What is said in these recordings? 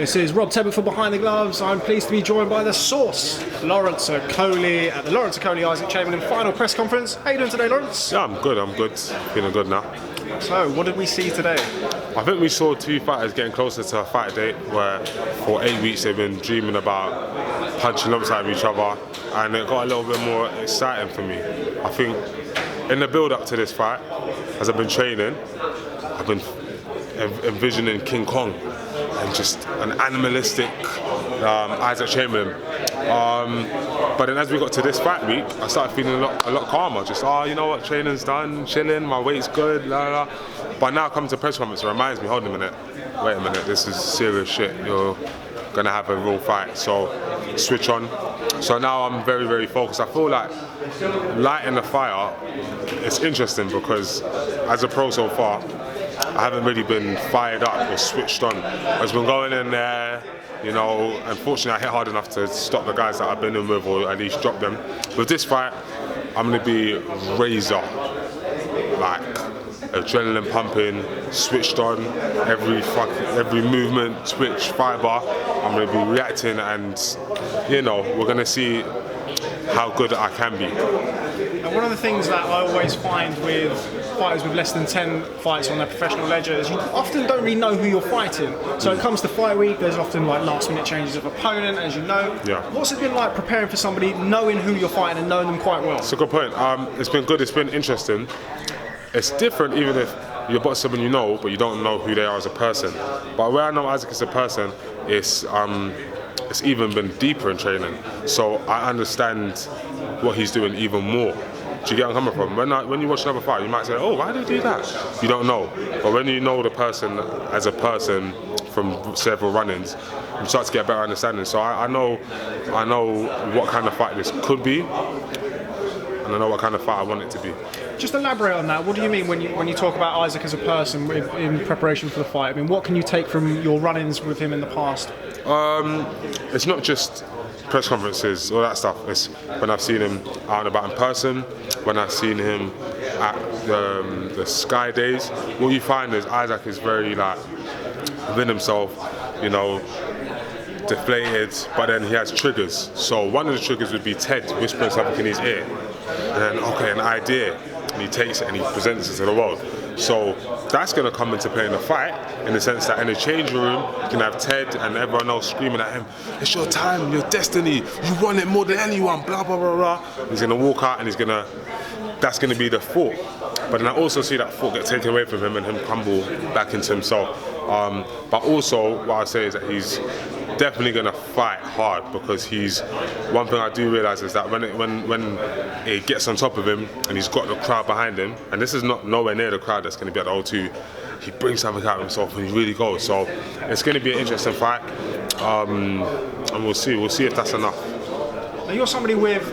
This is Rob Tebbutt for Behind the Gloves. I'm pleased to be joined by the source, Lawrence Okolie, at the Lawrence Okolie Isaac Chamberlain final press conference. How are you doing today, Lawrence? Yeah, I'm good. Feeling good now. So, what did we see today? I think we saw two fighters getting closer to a fight date where for 8 weeks they've been dreaming about punching alongside each other, and it got a little bit more exciting for me. I think in the build-up to this fight, as I've been training, I've been envisioning King Kong and just an animalistic Isaac Chamberlain. But then as we got to this fight week, I started feeling a lot calmer. Just, you know what, training's done, chilling, my weight's good, la la. But now coming to press conference, it reminds me, hold on a minute, wait a minute, this is serious shit. You're gonna have a real fight, so switch on. So now I'm very, very focused. I feel like lighting the fire, it's interesting because as a pro so far, I haven't really been fired up or switched on. I've been going in there, you know, unfortunately I hit hard enough to stop the guys that I've been in with or at least drop them. With this fight, I'm going to be razor, like adrenaline pumping, switched on, every movement, twitch, fiber. I'm going to be reacting and, you know, we're going to see how good I can be. And one of the things that I always find with fighters with less than 10 fights on their professional ledger is you often don't really know who you're fighting. So it comes to fight week, there's often like last minute changes of opponent, as you know. Yeah. What's it been like preparing for somebody, knowing who you're fighting and knowing them quite well? It's a good point. It's been good, it's been interesting. It's different even if you're boxing someone you know, but you don't know who they are as a person. But where I know Isaac as a person, it's even been deeper in training. So I understand what he's doing even more. Do you get where I'm coming from? When you watch another fight, you might say, oh, why did he do that? You don't know. But when you know the person as a person from several run-ins, you start to get a better understanding. So I know what kind of fight this could be, and I know what kind of fight I want it to be. Just elaborate on that. What do you mean when you talk about Isaac as a person in preparation for the fight? I mean, what can you take from your run-ins with him in the past? It's not just press conferences, all that stuff. It's when I've seen him out and about in person, when I've seen him at the Sky Days. What you find is Isaac is very like within himself, you know, deflated, but then he has triggers. So one of the triggers would be Ted whispering something in his ear, and then okay, an idea, and he takes it and he presents it to the world. So that's going to come into play in the fight, in the sense that in the changing room, you can have Ted and everyone else screaming at him, it's your time, your destiny, you want it more than anyone, blah, blah, blah, blah. He's going to walk out and that's going to be the thought. But then I also see that thought get taken away from him and him crumble back into himself. But also, what I say is that he's definitely going to fight hard, because one thing I do realise is that when it gets on top of him and he's got the crowd behind him, and this is not nowhere near the crowd that's going to be at the O2, he brings something out of himself and he really goes. So it's going to be an interesting fight, and we'll see if that's enough. Now you're somebody with,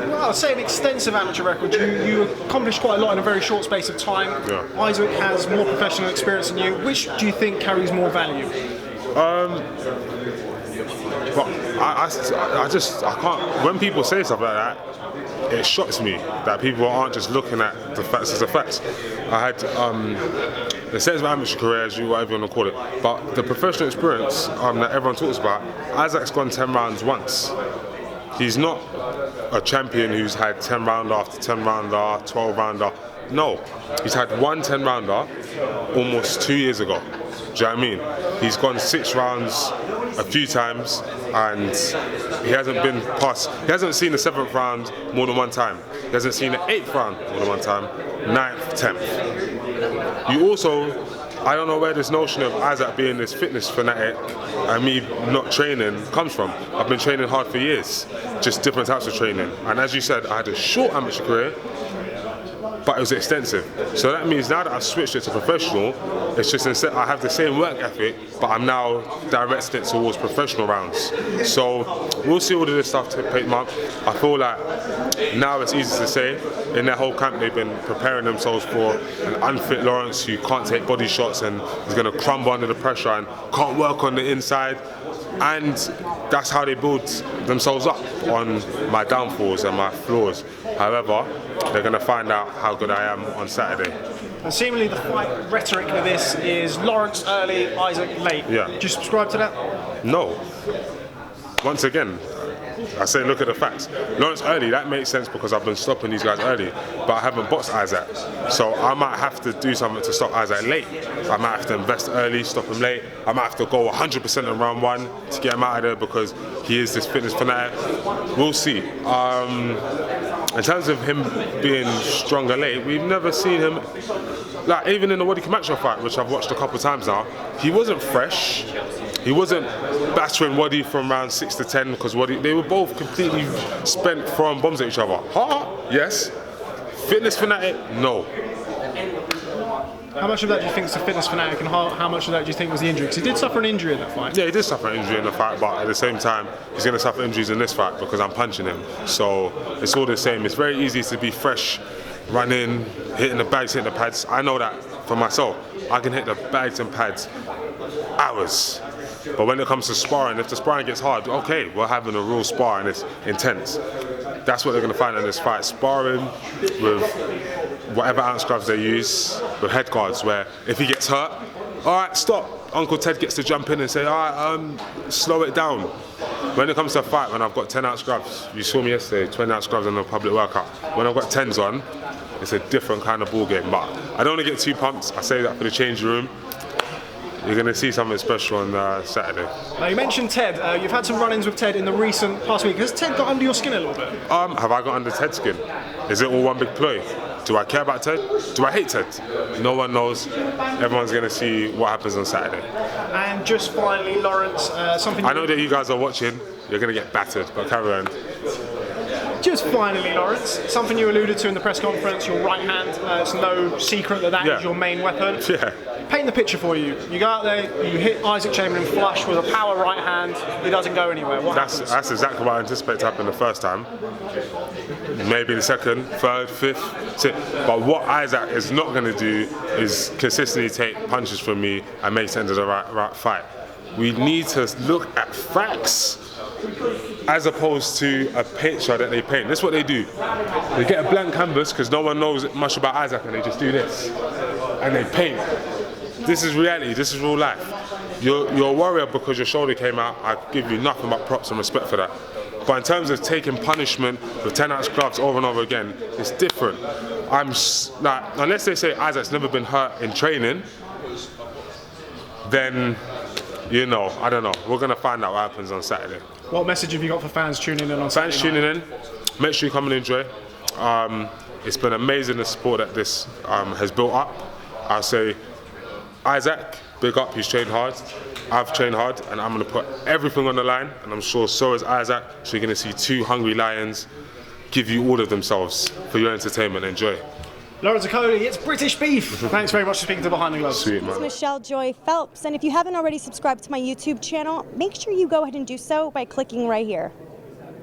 well, I'd say an extensive amateur record. You accomplished quite a lot in a very short space of time. Yeah. Isaac has more professional experience than you. Which do you think carries more value? But I can't. When people say stuff like that, it shocks me that people aren't just looking at the facts as the facts. I had the sense of amateur career, as whatever you want to call it, but the professional experience that everyone talks about. Isaac's gone 10 rounds once. He's not a champion who's had 10 rounder after 10 rounder, 12 rounder. No, he's had one 10 rounder almost 2 years ago. Do you know what I mean? He's gone 6 rounds a few times, and he hasn't seen the 7th round more than one time. He hasn't seen the 8th round more than one time, 9th, 10th. You also, I don't know where this notion of Isaac being this fitness fanatic and me not training comes from. I've been training hard for years, just different types of training. And as you said, I had a short amateur career, but it was extensive. So that means now that I've switched it to professional, it's just instead I have the same work ethic, but I'm now directing it towards professional rounds. So we'll see all of this stuff take month. I feel like now it's easy to say. In their whole camp, they've been preparing themselves for an unfit Lawrence who can't take body shots and is going to crumble under the pressure and can't work on the inside. And that's how they build themselves up on my downfalls and my flaws. However, they're going to find out how good I am on Saturday. And seemingly the fight rhetoric for this is Lawrence early, Isaac late. Yeah. Do you subscribe to that? No. Once again, I say look at the facts. Lawrence early, that makes sense because I've been stopping these guys early, but I haven't boxed Isaac. So I might have to do something to stop Isaac late. I might have to invest early, stop him late. I might have to go 100% in round 1 to get him out of there because he is this fitness fanatic. We'll see. In terms of him being stronger late, we've never seen him, like even in the Waddy Camacho fight, which I've watched a couple of times now, he wasn't fresh. He wasn't battering Waddy from round 6 to 10 because they were both completely spent throwing bombs at each other. Yes. Fitness fanatic? No. How much of that do you think is the fitness fanatic, and how much of that do you think was the injury? Because he did suffer an injury in that fight. Yeah, he did suffer an injury in the fight, but at the same time, he's going to suffer injuries in this fight because I'm punching him. So it's all the same. It's very easy to be fresh, running, hitting the bags, hitting the pads. I know that for myself. I can hit the bags and pads hours. But when it comes to sparring, if the sparring gets hard, okay, we're having a real spar and it's intense. That's what they're going to find in this fight. Sparring with whatever ounce gloves they use, with head guards, where if he gets hurt, all right, stop. Uncle Ted gets to jump in and say, all right, slow it down. When it comes to a fight, when I've got 10 ounce gloves, you saw me yesterday, 20 ounce gloves in a public workout. When I've got 10s on, it's a different kind of ball game. But I don't want to get too pumped. I say that for the changing room. You're going to see something special on Saturday. Now you mentioned Ted. You've had some run-ins with Ted in the recent past week. Has Ted got under your skin a little bit? Have I got under Ted's skin? Is it all one big ploy? Do I care about Ted? Do I hate Ted? No one knows. Everyone's going to see what happens on Saturday. And just finally, Lawrence, something... I know that you guys are watching. You're going to get battered, but carry on. Just finally, Lawrence, something you alluded to in the press conference, your right hand. It's no secret that is your main weapon. Yeah. Paint the picture for you. You go out there, you hit Isaac Chamberlain flush with a power right hand. He doesn't go anywhere. What happens? That's exactly what I anticipate to happen the first time. Maybe the second, third, fifth, sixth. But what Isaac is not going to do is consistently take punches from me and make sense of the right fight. We need to look at facts as opposed to a picture that they paint. That's what they do. They get a blank canvas because no one knows much about Isaac and they just do this. And they paint. This is reality, this is real life. You're a warrior because your shoulder came out. I give you nothing but props and respect for that. But in terms of taking punishment with 10 ounce gloves over and over again, it's different. Unless they say Isaac's never been hurt in training, then, I don't know. We're going to find out what happens on Saturday. What message have you got for fans tuning in on Saturday? Fans tuning in, make sure you come and enjoy. It's been amazing the support that this has built up. I'll say, Isaac, big up, he's trained hard. I've trained hard and I'm going to put everything on the line, and I'm sure so is Isaac. So you're going to see two hungry lions give you all of themselves for your entertainment. Enjoy. Lawrence Okolie, it's British Beef. Thanks very much for speaking to Behind the Gloves. Sweet, man. It's Michelle Joy Phelps, and if you haven't already subscribed to my YouTube channel, make sure you go ahead and do so by clicking right here.